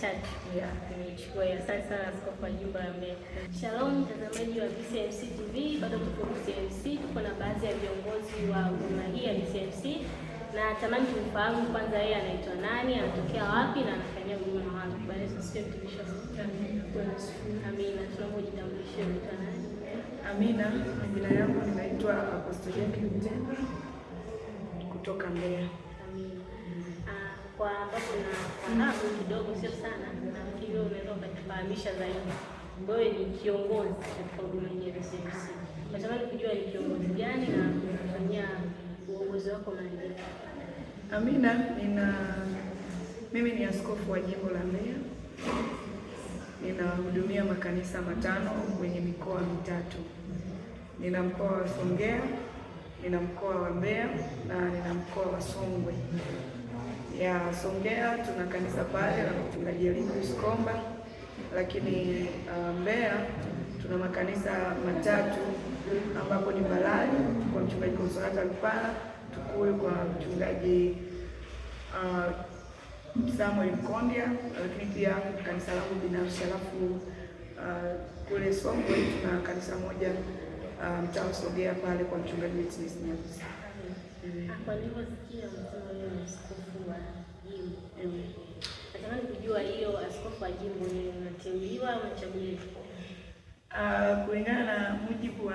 Church. Nimechukua sasa askofu wa jimbo la Mbeya. Shalom mtazamaji wa BCMC TV, bado tuko BCMC, tuko na baadhi ya viongozi wa huduma hii ya BCMC na tamani tumfahamu kwanza yeye anaitwa nani, anatokea wapi na anafanyia huduma wapi. Bwana Yesu asifiwe mtumishi wa Mungu. Amina. Tunaomba ujitambulishe, unaitwa nani? Amina. Majina yangu ninaitwa Apostle Jacqueline Mtenga kutoka Mbeya. Amina. Kwa ambapo nafahamu kidogo sio sana, na hivyo unaweza ukatufahamisha zaidi. Wewe ni kiongozi katika huduma hii ya BCMC. Natamani kujua ni kiongozi gani na unafanyia uongozi wako mahali gani? Amina. Mimi ni askofu wa jimbo la Mbeya. Ninahudumia makanisa 5 kwenye mikoa 3. Nina mkoa wa Songea, nina mkoa wa Mbeya na nina mkoa wa Songwe. Ya Songea tuna kanisa pale la mchungaji Elimus Komba, lakini Mbeya tuna makanisa 3 ambapo ni Balali kwa mchungaji Konsolata Lupala, Tukue kwa mchungaji Samuel Mkondia, lakini pia kanisa langu binafsi. Alafu kule Songwe tuna kanisa moja mtaa Songea pale kwa mchungaji Witness Nyeusi. Kwa nini sikia msemo leo askofu wa jimbo? Natamani kujua hiyo askofu wa jimbo ni unateuliwa au unachaguliwa? Kulingana na mujibu wa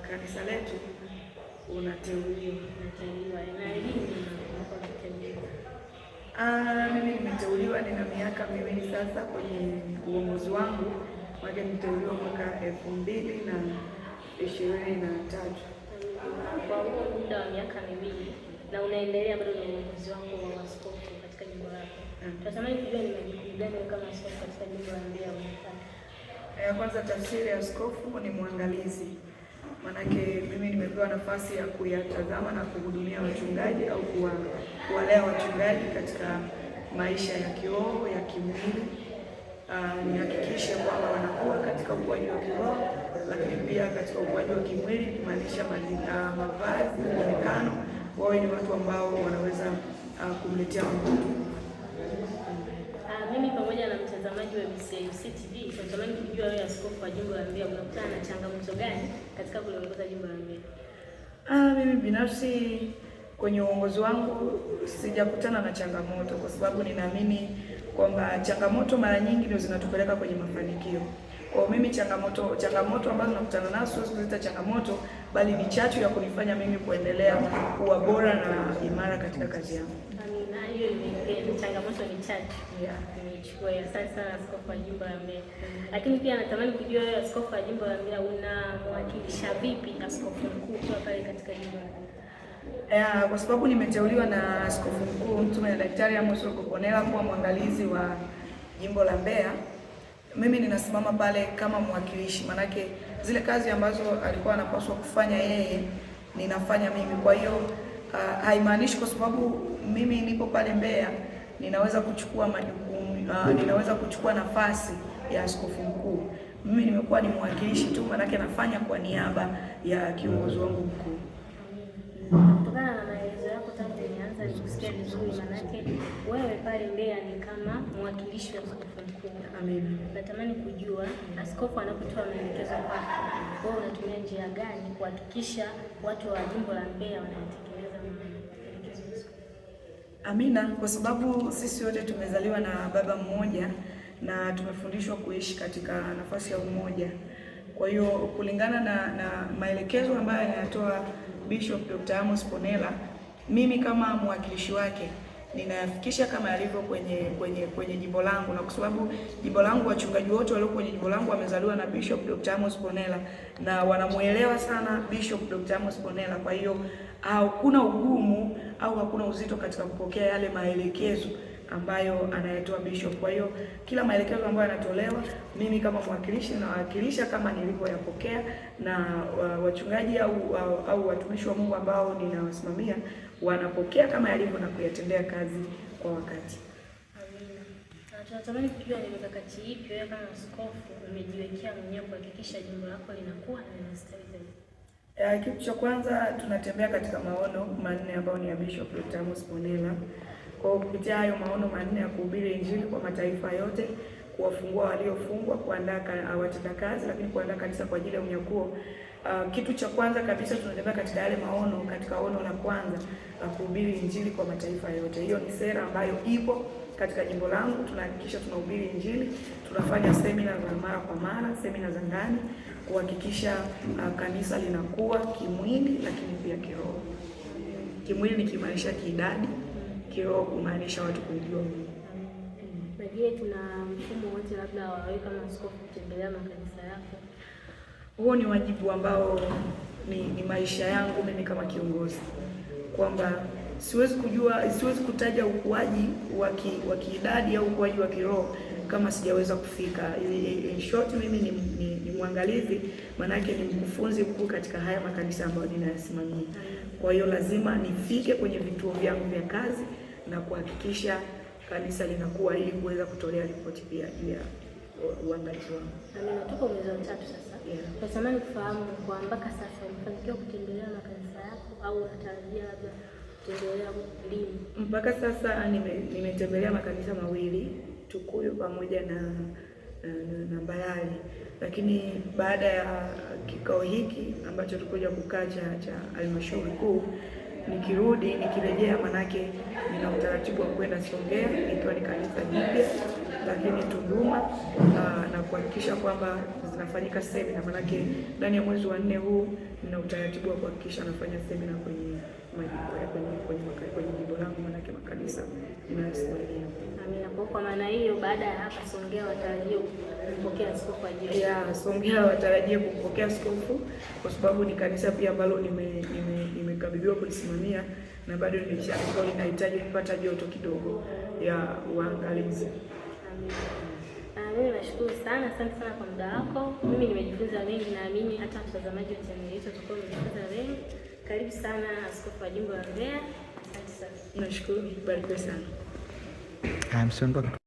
kanisa letu unateuliwa. Na lini unateuliwa? Mimi nimeteuliwa, nina miaka 2 sasa kwenye uongozi wangu. Mwaka niteuliwa mwaka 2023. Kwa huo muda wa miaka 2 na unaendelea bado na uongozi wako wa askofu katika jimbo lako. Tunatamani kujua ni majukumu gani kama askofu katika jimbo la Mbeya unafanya. Kwanza tafsiri ya askofu ni mwangalizi. Manake mimi nimepewa nafasi ya kuyatazama na kuhudumia wachungaji au kuwalea wachungaji katika maisha ya kiroho, ya kimwili. Nihakikishe kwamba wanakuwa katika ukuaji wa kiroho, lakini pia katika ukuaji wa kimwili, kumaanisha mavazi, muonekano, wawe ni watu ambao wanaweza kumletea Mungu. Mimi pamoja na mtazamaji wa BCMC TV tunatamani kujua wewe askofu wa jimbo la Mbeya unakutana na changamoto gani katika kuliongoza jimbo la Mbeya? Mimi binafsi kwenye uongozi wangu sijakutana na changamoto, kwa sababu ninaamini kwamba changamoto mara nyingi ndio zinatupeleka kwenye mafanikio. Kwa mimi changamoto ambazo nakutana nazo siwezi kuzita changamoto, bali ni chachu ya kunifanya mimi kuendelea kuwa bora na imara katika kazi yangu. Na hiyo ni changamoto ni chachu. Nimechukua sasa askofu wa jimbo la Mbeya. Lakini pia natamani kujua wewe askofu wa jimbo la Mbeya unamwakilisha vipi askofu mkuu kwa pale katika jimbo la Mbeya? Kwa sababu nimeteuliwa na askofu mkuu Mtume na Daktari Amos Lukoponela kuwa mwangalizi wa jimbo la Mbeya. Mimi ninasimama pale kama mwakilishi, manake zile kazi ambazo alikuwa anapaswa kufanya yeye ninafanya mimi. Kwa hiyo haimaanishi kwa sababu mimi nipo pale Mbeya ninaweza kuchukua majukumu, ninaweza kuchukua nafasi ya askofu mkuu. Mimi nimekuwa ni mwakilishi tu, manake nafanya kwa niaba ya kiongozi wangu mkuu. Kutokana na maelezo yako tangu nianza nikusikia vizuri, manake wewe pale Mbeya ni kama mwakilishi wa askofu mkuu. Amina. Natamani kujua askofu anapotoa maelekezo kwako, wewe unatumia njia gani kuhakikisha watu wa jimbo la Mbeya wanatekeleza maelekezo hizo? Amina, kwa sababu sisi wote tumezaliwa na baba mmoja na tumefundishwa kuishi katika nafasi ya umoja. Kwa hiyo kulingana na maelekezo ambayo anayatoa Bishop Dr. Amos Ponela, mimi kama mwakilishi wake ninayafikisha kama yalivyo kwenye jimbo langu, na kwa sababu jimbo langu, wachungaji wote walio kwenye jimbo langu wamezaliwa na Bishop Dr. Amos Ponela na wanamuelewa sana Bishop Dr. Amos Ponela. Kwa hiyo hakuna ugumu au hakuna uzito katika kupokea yale maelekezo ambayo anayetoa Bishop. Kwa hiyo kila maelekezo ambayo yanatolewa, mimi kama mwakilishi nawakilisha kama nilivyoyapokea, na wachungaji au watumishi wa Mungu ambao ninawasimamia wanapokea kama yalivyo na kuyatendea kazi kwa wakati. Amina. Tunatamani kujua ni mikakati ipi wewe kama askofu umejiwekea mwenyewe kuhakikisha jimbo lako linakuwa na linastawi zaidi? Kitu cha kwanza tunatembea katika maono 4 ambayo ni ya Bishop Dr. Amos Ponela. Kwa kupitia hayo maono manne ya kuhubiri Injili kwa mataifa yote, kuwafungua waliofungwa, kuandaa watendakazi, lakini kuandaa kanisa kwa ajili ya unyakuo. Kitu cha kwanza kabisa tunatembea katika yale maono. Katika ono la kwanza la kuhubiri Injili kwa mataifa yote, hiyo ni sera ambayo ipo katika jimbo langu. Tunahakikisha tunahubiri Injili, tunafanya semina za mara kwa mara, semina za ndani, kuhakikisha kanisa linakuwa kimwili, lakini pia kiroho. Kimwili nikimaanisha kiidadi, kiroho kumaanisha watu kumjua Mungu. Na je, tuna mfumo wote labda wawe kama askofu kutembelea makanisa yako? Huo ni wajibu ambao ni maisha yangu mimi kama kiongozi, kwamba siwezi kutaja ukuaji wa kiidadi au ukuaji wa kiroho kama sijaweza kufika. In short, mimi ni mwangalizi, maana yake ni mkufunzi mkuu katika haya makanisa ambayo ninayasimamia. Kwa hiyo lazima nifike kwenye vituo vyangu vya kazi na kuhakikisha kanisa linakuwa, ili kuweza kutolea ripoti pia juu ya uangalizi wangu. Amina, tuko mwezi wa 3 sasa. Natamani kufahamu kwa mpaka sasa umefanikiwa kutembelea makanisa yako au unatarajia labda kutembelea lini? Mpaka sasa nimetembelea makanisa mawili, Tukuyu pamoja na Mbayali, lakini baada ya kikao hiki ambacho tulikuja kukaa cha halmashauri kuu, nikirejea, manake nina utaratibu wa kwenda Songea ikiwa ni kanisa jipya, lakini Tunduma, na kuhakikisha kwamba zinafanyika semina, manake ndani ya mwezi wa 4 huu nina utaratibu wa kuhakikisha nafanya semina kwenye jimbo langu, manake makanisa ninayosimamia. Amina. Kwa maana hiyo, baada ya hapa Songea watarajie kupokea askofu ajili. Songea watarajie kupokea askofu, kwa sababu ni kanisa pia ambalo nimekabidhiwa kulisimamia, na bado ninahitaji kupata joto kidogo ya uangalizi. Mimi nashukuru sana, asante sana kwa muda wako. Mimi nimejifunza mengi, naamini hata mtazamaji wa channel yetu atakuwa amejifunza mengi. Karibu sana askofu wa jimbo la Mbeya. Asante sana. Nashukuru, barikiwe sana.